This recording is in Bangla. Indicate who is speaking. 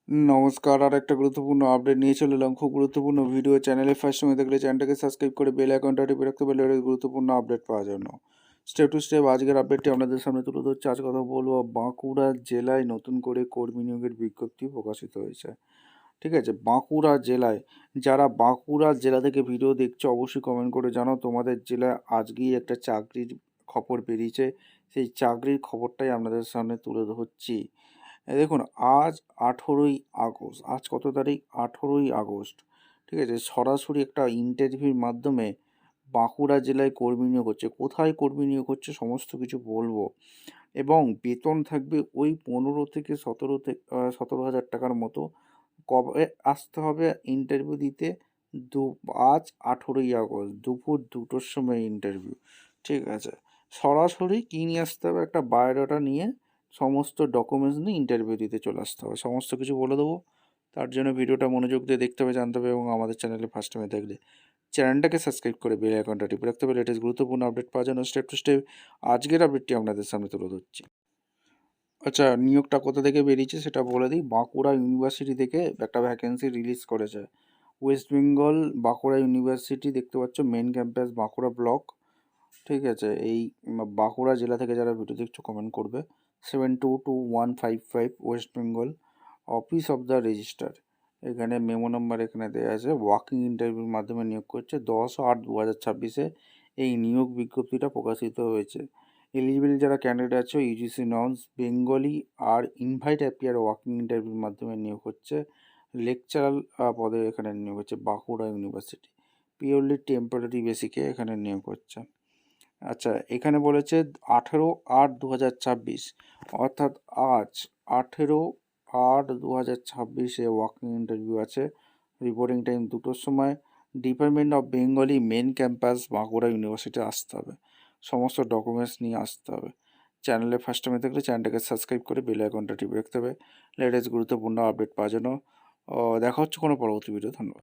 Speaker 1: নমস্কার, আর একটা গুরুত্বপূর্ণ আপডেট নিয়ে চলে এলাম। খুব গুরুত্বপূর্ণ ভিডিও। চ্যানেলে ফার্স্ট সময় দেখলে চ্যানেলটাকে সাবস্ক্রাইব করে বেল আইকনটা টিপে রাখতে পারলে এর গুরুত্বপূর্ণ আপডেট পাওয়ার জন্য। স্টেপ টু স্টেপ আজকের আপডেটটি আপনাদের সামনে তুলে ধরছি। আজ কথা বলবো বাঁকুড়া জেলায় নতুন করে কর্মী নিয়োগের বিজ্ঞপ্তি প্রকাশিত হয়েছে। ঠিক আছে, বাঁকুড়া জেলায় যারা বাঁকুড়া জেলা থেকে ভিডিও দেখছো অবশ্যই কমেন্ট করে জানাও তোমাদের জেলায় আজকেই একটা চাকরির খবর বেরিয়েছে। সেই চাকরির খবরটাই আপনাদের সামনে তুলে ধরছি। দেখুন, আজ 18ই আগস্ট। আজ কত তারিখ? 18ই আগস্ট। ঠিক আছে, সরাসরি একটা ইন্টারভিউর মাধ্যমে বাঁকুড়া জেলায় কর্মী নিয়োগ হচ্ছে। কোথায় কর্মী নিয়োগ হচ্ছে সমস্ত কিছু বলবো, এবং বেতন থাকবে ওই 15 থেকে 17 হাজার টাকার মতো। কবে আসতে হবে ইন্টারভিউ দিতে? আজ 18ই আগস্ট দুপুর 2টোর সময় ইন্টারভিউ। ঠিক আছে, সরাসরি কী নিয়ে আসতে হবে? একটা বায়োডাটা নিয়ে, সমস্ত ডকুমেন্টস নিয়ে ইন্টারভিউ দিতে চলে আসতে হবে। সমস্ত কিছু বলে দেবো। তার জন্য ভিডিওটা মনোযোগ দিয়ে দেখতে হবে, জানতে হবে, এবং আমাদের চ্যানেলে ফার্স্ট টাইমে দেখলে চ্যানেলটাকে সাবস্ক্রাইব করে বেল আইকনটা টিপে রাখতে হবে লেটেস্ট গুরুত্বপূর্ণ আপডেট পাওয়ার জন্য। স্টেপ টু স্টেপ আজকের আপডেটটি আপনাদের সামনে তুলে ধরছি। আচ্ছা, নিয়োগটা কোথা থেকে বেরিয়েছে সেটা বলে দিই। বাঁকুড়া ইউনিভার্সিটি থেকে একটা ভ্যাকেন্সি রিলিজ করেছে। ওয়েস্ট বেঙ্গল বাঁকুড়া ইউনিভার্সিটি, দেখতে পাচ্ছ মেন ক্যাম্পাস বাঁকুড়া ব্লক। ঠিক আছে, এই বাঁকুড়া জেলা থেকে যারা ভিডিও দেখছো কমেন্ট করবে। 722155 West Bengal, office of the registrar. এখানে মেমো নাম্বার এখানে দেওয়া আছে। ওয়াকিং ইন্টারভিউর মাধ্যমে নিয়োগ করছে। 10/8/2026 এই নিয়োগ বিজ্ঞপ্তিটা প্রকাশিত হয়েছে। এলিজিবল যারা ক্যান্ডিডেট আছে ইউজিসি নর্মস বেঙ্গলি আর ইনভাইট অ্যাপিয়ার ওয়াকিং ইন্টারভিউর মাধ্যমে নিয়োগ হচ্ছে। লেকচারাল পদে এখানে নিয়োগ হচ্ছে বাঁকুড়া ইউনিভার্সিটি। পিওরলি টেম্পোরারি বেসিকে এখানে নিয়োগ হচ্ছে। আচ্ছা, এখানে বলেছে 18/8/2026, অর্থাৎ আজ 18/8/2026 ওয়াকিং ইন্টারভিউ আছে। রিপোর্টিং টাইম 2টোর সময়। Department of Bengali main campus Bankura university আসতে হবে। সমস্ত ডকুমেন্টস নিয়ে আসতে হবে। চ্যানেলে ফার্স্ট টাইমে থাকলে চ্যানেলটাকে সাবস্ক্রাইব করে বেল আইকনটা টিপে রাখতে হবে লেটেস্ট গুরুত্বপূর্ণ আপডেট পাওয়ার জন্য। দেখা হচ্ছে কোনো পরবর্তী ভিডিও। ধন্যবাদ।